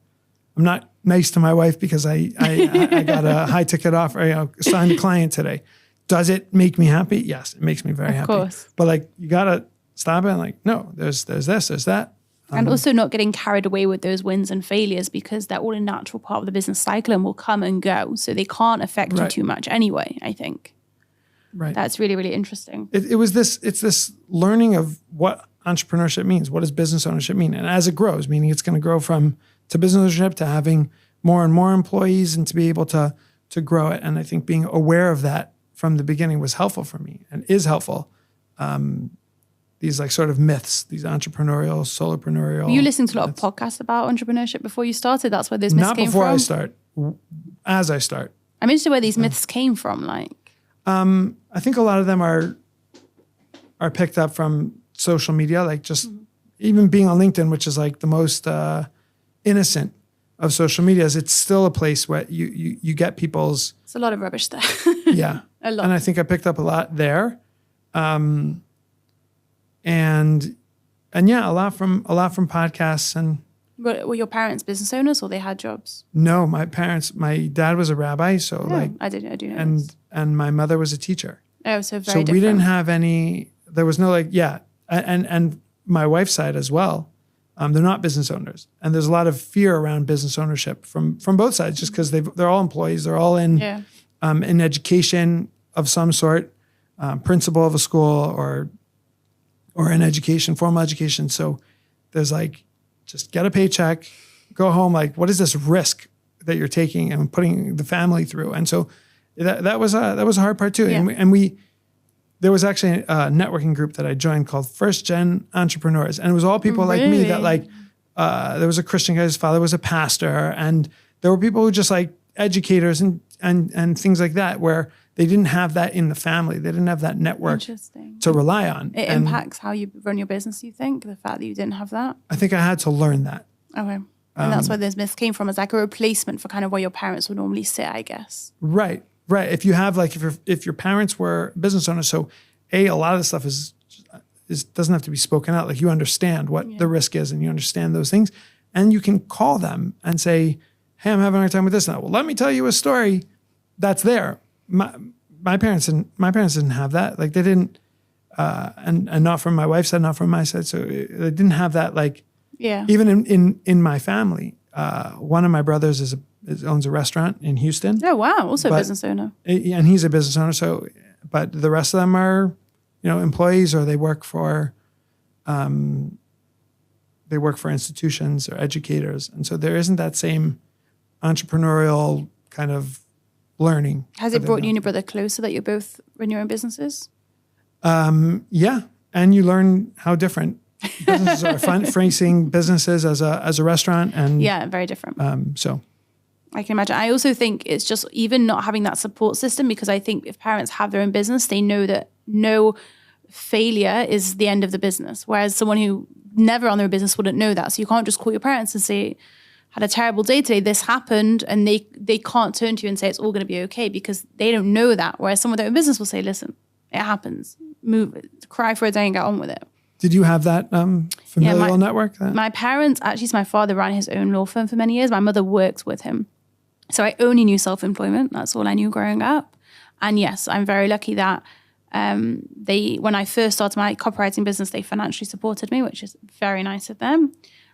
I'm not nice to my wife because I got a high ticket offer, signed a client today. Does it make me happy? Yes, it makes me very happy. Of course. But like, you got to stop it and like, no, there's this, there's that. And also not getting carried away with those wins and failures, because they're all a natural part of the business cycle and will come and go. So they can't affect you too much anyway, I think. Right. That's really, really interesting. It's this learning of what entrepreneurship means. What does business ownership mean? And as it grows, meaning it's going to grow to business ownership, to having more and more employees, and to be able to grow it. And I think being aware of that from the beginning was helpful for me and is helpful. These like sort of myths, these entrepreneurial, solopreneurial. Were you listening to a lot of podcasts about entrepreneurship before you started? That's where those myths came from? Not before I start, as I start. I'm interested where these myths came from. Like, I think a lot of them are picked up from social media, like just even being on LinkedIn, which is like the most innocent of social medias. It's still a place where you get people's. It's a lot of rubbish there. Yeah, a lot. And I think I picked up a lot there, and yeah, a lot from podcasts. And were your parents business owners, or they had jobs? No, my dad was a rabbi, so I do know. And my mother was a teacher. Oh, so very so different. We didn't have any. There was no and my wife's side as well. They're not business owners. And there's a lot of fear around business ownership from both sides, just because they're all employees. They're all in education of some sort, principal of a school or in education, formal education. So there's like, just get a paycheck, go home. Like, what is this risk that you're taking and putting the family through? And so that was a hard part too. Yeah. And there was actually a networking group that I joined called First Gen Entrepreneurs. And it was all people like me that there was a Christian guy, his father was a pastor. And there were people who just like educators and things like that, where they didn't have that in the family. They didn't have that network to rely on. It impacts how you run your business, you think, the fact that you didn't have that? I think I had to learn that. Okay. And that's where this myth came from, as like a replacement for kind of where your parents would normally sit, I guess. Right. If you have like, if your parents were business owners, so a lot of the stuff is doesn't have to be spoken out. Like, you understand what the risk is and you understand those things, and you can call them and say, hey, I'm having a hard time with this now. Well, let me tell you a story that's there. My parents didn't have that. Like, they didn't, and not from my wife's side, not from my side. So they didn't have that. Like, even in my family, one of my brothers owns a restaurant in Houston. Oh wow! Also a business owner. And he's a business owner. So, but the rest of them are, employees, or they work for institutions or educators, and so there isn't that same entrepreneurial kind of learning. Has it brought you and your brother closer that you're both in your own businesses? Yeah, and you learn how different businesses are. Front-facing businesses as a restaurant, and very different. So I can imagine. I also think it's just even not having that support system, because I think if parents have their own business, they know that no failure is the end of the business. Whereas someone who never on their business wouldn't know that. So you can't just call your parents and say, had a terrible day today, this happened, and they can't turn to you and say it's all going to be okay, because they don't know that. Whereas someone with their own business will say, listen, it happens. Move it, cry for a day and get on with it. Did you have that familial network? My parents, actually, so my father ran his own law firm for many years. My mother worked with him. So I only knew self-employment. That's all I knew growing up. And yes, I'm very lucky that when I first started my copywriting business, they financially supported me, which is very nice of them.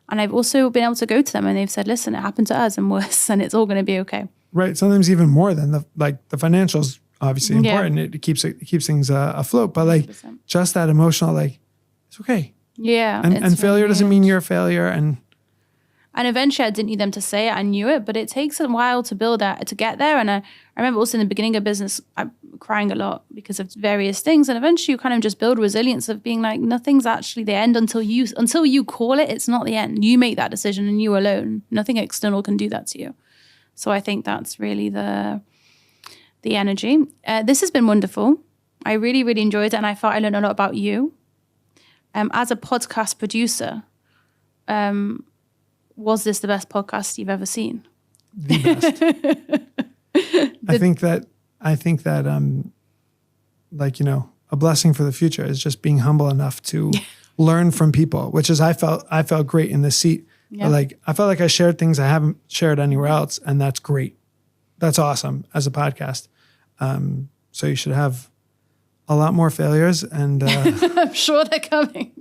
And I've also been able to go to them and they've said, listen, it happened to us and worse, and it's all going to be okay. Right. Sometimes even more than the financials, obviously important. It keeps things afloat, but like 100%. Just that emotional, like, it's okay. Yeah. And failure doesn't mean you're a failure. And eventually I didn't need them to say it. I knew it, but it takes a while to build that, to get there. And I remember also in the beginning of business, I'm crying a lot because of various things. And eventually you kind of just build resilience of being like, nothing's actually the end until you call it. It's not the end. You make that decision and you alone. Nothing external can do that to you. So I think that's really the energy. This has been wonderful. I really, really enjoyed it. And I thought I learned a lot about you. As a podcast producer, was this the best podcast you've ever seen? The best. I think that a blessing for the future is just being humble enough to learn from people, which is I felt great in this seat. Yeah. Like, I felt like I shared things I haven't shared anywhere else, and that's great. That's awesome as a podcast. So you should have a lot more failures, and I'm sure they're coming.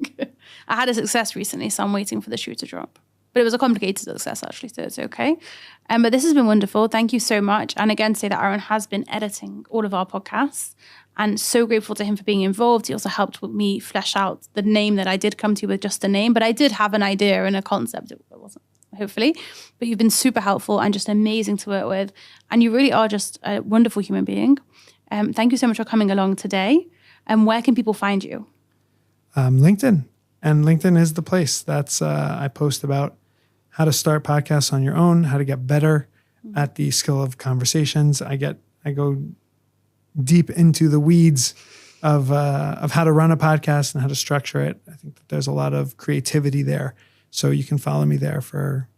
I had a success recently, so I'm waiting for the shoe to drop. But it was a complicated success, actually, so it's okay. But this has been wonderful. Thank you so much. And again, say that Ahron has been editing all of our podcasts, and so grateful to him for being involved. He also helped with me flesh out the name that I did come to with just the name, but I did have an idea and a concept. It wasn't, hopefully. But you've been super helpful and just amazing to work with. And you really are just a wonderful human being. Thank you so much for coming along today. And where can people find you? LinkedIn. And LinkedIn is the place. That's I post about how to start podcasts on your own, how to get better at the skill of conversations. I go deep into the weeds of how to run a podcast and how to structure it. I think that there's a lot of creativity there. So you can follow me there for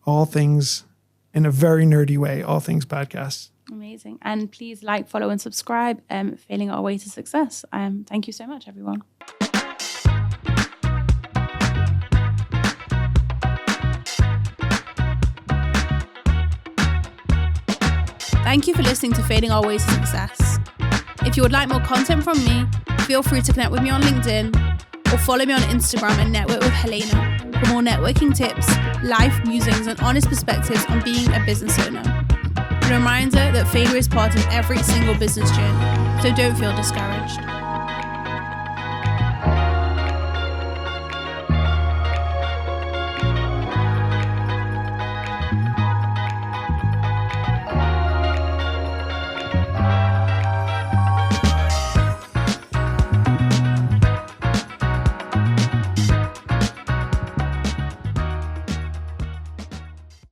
all things, in a very nerdy way, all things podcasts. Amazing. And please like, follow, and subscribe. Failing Our Way to Success. Thank you so much, everyone. Thank you for listening to Failing Our Way to Success. If you would like more content from me, feel free to connect with me on LinkedIn or follow me on Instagram and network with Helena for more networking tips, life musings, and honest perspectives on being a business owner. A reminder that failure is part of every single business journey, so don't feel discouraged.